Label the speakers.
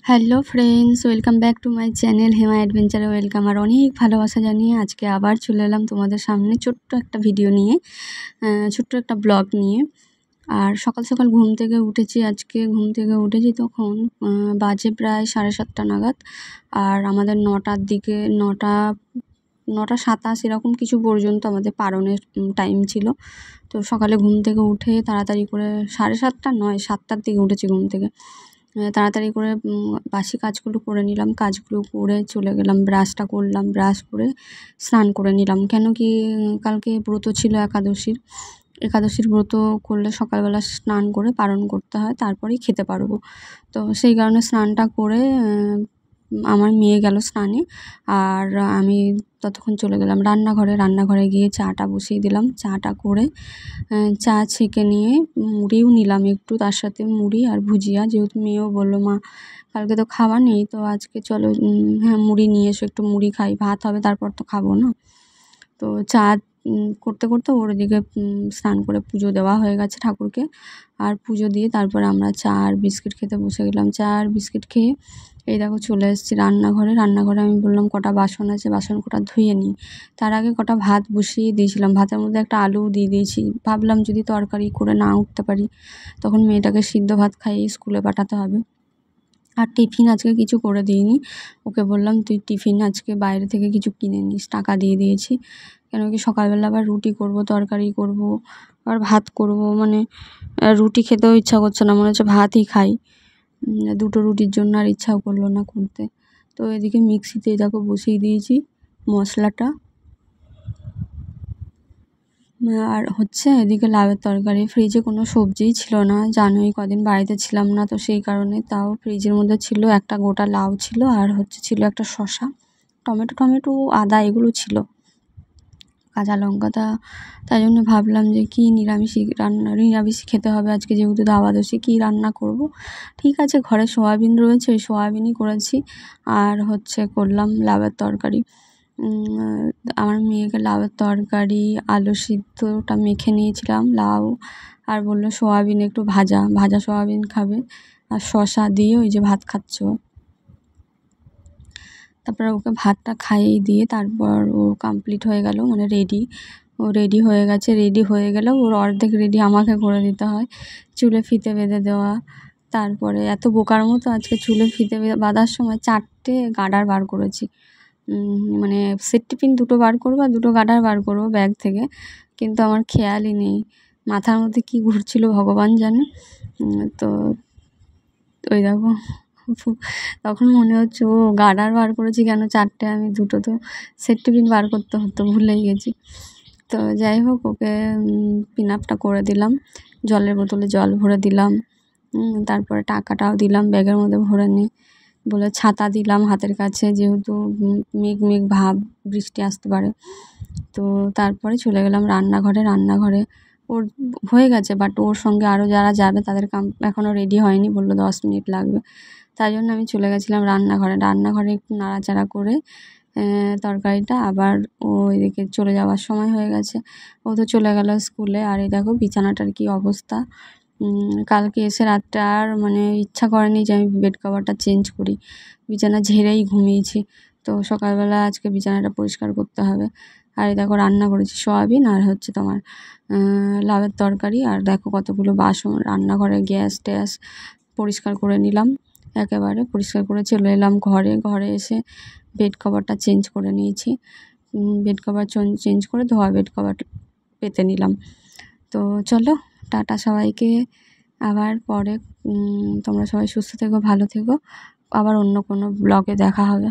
Speaker 1: Hello friends, welcome back to my channel Hema অ্যাডভেঞ্চারে welcome. আর অনেক ভালোবাসা জানিয়ে আজকে আবার চলে এলাম তোমাদের সামনে ছোট্ট একটা ভিডিও নিয়ে, ছোট্ট একটা ব্লগ নিয়ে। আর সকাল সকাল ঘুম থেকে উঠেছি, আজকে ঘুম থেকে উঠেছি তখন বাজে প্রায় 7:30 নাগাদ। আর আমাদের 9টার দিকে 9:27 এরকম কিছু পর্যন্ত আমাদের পারণের টাইম ছিল। তো সকালে ঘুম থেকে উঠে তাড়াতাড়ি করে 7:30 নয় 7টার দিকে উঠেছি ঘুম থেকে। তাড়াতাড়ি করে বাসি কাজগুলো করে নিলাম, কাজগুলো করে চলে গেলাম, ব্রাশটা করলাম, ব্রাশ করে স্নান করে নিলাম। কেন কি কালকে ব্রত ছিল একাদশীর ব্রত করলে সকালবেলা স্নান করে পারণ করতে হয়, তারপরেই খেতে পারবো। তো সেই কারণে স্নানটা করে আমার মেয়ে গেল স্নানে, আর আমি ততক্ষণ চলে গেলাম রান্নাঘরে গিয়ে চাটা বসিয়ে দিলাম। চাটা করে চা ছেঁকে নিয়ে মুড়িও নিলাম একটু, তার সাথে মুড়ি আর ভুজিয়া, যেহেতু মেয়েও বললো মা কালকে তো খাওয়া নেই, তো আজকে চলো হ্যাঁ মুড়ি নিয়ে এসো, একটু মুড়ি খাই, ভাত হবে তারপর তো খাবো না। তো চা করতে করতে ওর এদিকে স্নান করে পুজো দেওয়া হয়ে গেছে ঠাকুরকে, আর পুজো দিয়ে তারপরে আমরা চা আর বিস্কিট খেতে বসে গেলাম। চা আর বিস্কিট খেয়ে এই দেখো চলে এসেছি রান্নাঘরে। আমি বললাম কটা বাসন আছে, বাসন কটা ধুয়ে নিই। তার আগে কটা ভাত বসিয়ে দিয়েছিলাম, ভাতের মধ্যে একটা আলু দিয়ে দিয়েছি। ভাবলাম যদি তরকারি করে না উঠতে পারি তখন মেয়েটাকে সিদ্ধ ভাত খাইয়ে স্কুলে পাঠাতে হবে। আর টিফিন আজকে কিছু করে দিইনি, ওকে বললাম তুই টিফিন আজকে বাইরে থেকে কিছু কিনে নিস, টাকা দিয়ে দিয়েছি। কেন কি সকালবেলা আবার রুটি করব, তরকারি করব, আবার ভাত করব, মানে রুটি খেতেও ইচ্ছা করছে না, মনে হচ্ছে ভাতই খাই। দুটো রুটির জন্য আর ইচ্ছাও করলো না করতে। তো এদিকে মিক্সিতে দেখো বসিয়ে দিয়েছি মশলাটা, আর হচ্ছে এদিকে লাউয়ের তরকারি। ফ্রিজে কোনো সবজিই ছিল না, জানোই কদিন বাড়িতে ছিলাম না, তো সেই কারণে। তাও ফ্রিজের মধ্যে ছিল একটা গোটা লাউ ছিল, আর ছিল একটা শসা, টমেটো আদা এগুলো ছিল, কাঁচা লঙ্কা। তাই জন্য ভাবলাম যে কি নিরামিষই খেতে হবে আজকে, যেহেতু দ্বাদশী, কী রান্না করব। ঠিক আছে, ঘরে সোয়াবিন রয়েছে, ওই সোয়াবিনই করেছি। আর করলাম লাউয়ের তরকারি। আমার মেয়েকে লাউয়ের তরকারি আলু সিদ্ধটা মেখে নিয়েছিলাম, লাউ, আর বললো সোয়াবিন একটু ভাজা সোয়াবিন খাবে, আর শসা দিয়ে ওই যে ভাত খাচ্ছে। তারপরে ওকে ভাতটা খাইয়ে দিয়ে তারপর ও কমপ্লিট হয়ে গেল, মানে রেডি হয়ে গেছে। রেডি হয়ে গেলেও ওর অর্ধেক রেডি আমাকে করে দিতে হয়, চুলে ফিতে বেঁধে দেওয়া। তারপরে এত বোকার মতো আজকে চুলে ফিতে বাঁধার সময় 4টে গার্ডার বার করেছি, মানে সেফটি পিন 2টো বার করবো আর 2টো গার্ডার বার করবো ব্যাগ থেকে, কিন্তু আমার খেয়ালই নেই, মাথার মধ্যে কী ঘুরছিল ভগবান জানে। তো ওই দেখো তখন মনে হচ্ছে ও গার্ডার বার করেছি কেন 4টে, আমি 2টো তো সেফটি পিন বার করতে হতো, ভুলেই গেছি। তো যাই হোক, ওকে পিন আপটা করে দিলাম, জলের বোতলে জল ভরে দিলাম, তারপরে টাকাটাও দিলাম ব্যাগের মধ্যে ভরে নিয়ে। বলে ছাতা দিলাম হাতের কাছে, যেহেতু মেঘ ভাব, বৃষ্টি আসতে পারে। তো তারপরে চলে গেলাম রান্নাঘরে। ওর হয়ে গেছে, বাট ওর সঙ্গে আরও যারা যাবে তাদের এখনও রেডি হয়নি, বললো 10 মিনিট লাগবে। তাই জন্য আমি চলে গেছিলাম রান্নাঘরে একটু নাড়াচাড়া করে তরকারিটা, আবার ও এদিকে চলে যাওয়ার সময় হয়ে গেছে, ও তো চলে গেল স্কুলে। আর এই দেখো বিছানাটার কি অবস্থা, কালকে এসে রাতটা আর মানে ইচ্ছা করেনি যে আমি বেড কভারটা চেঞ্জ করি, বিছানা ঝেড়েই ঘুমিয়েছি। তো সকালবেলা আজকে বিছানাটা পরিষ্কার করতে হবে। আর এই দেখো রান্না করেছি সোয়াবিন আর তোমার লাউয়ের তরকারি, আর দেখো কতগুলো বাসন, রান্নাঘরে গ্যাস ট্যাস পরিষ্কার করে নিলাম, একেবারে পরিষ্কার করে চলে এলাম ঘরে এসে বেড কভারটা চেঞ্জ করে নিয়েছি, বেড কভার চেঞ্জ করে ধোয়া বেড কভার পেতে নিলাম। তো চলো টাটা সবাইকে, আবার পরে তোমরা সবাই সুস্থ থেকো, ভালো থেকো, আবার অন্য কোনো ব্লগে দেখা হবে।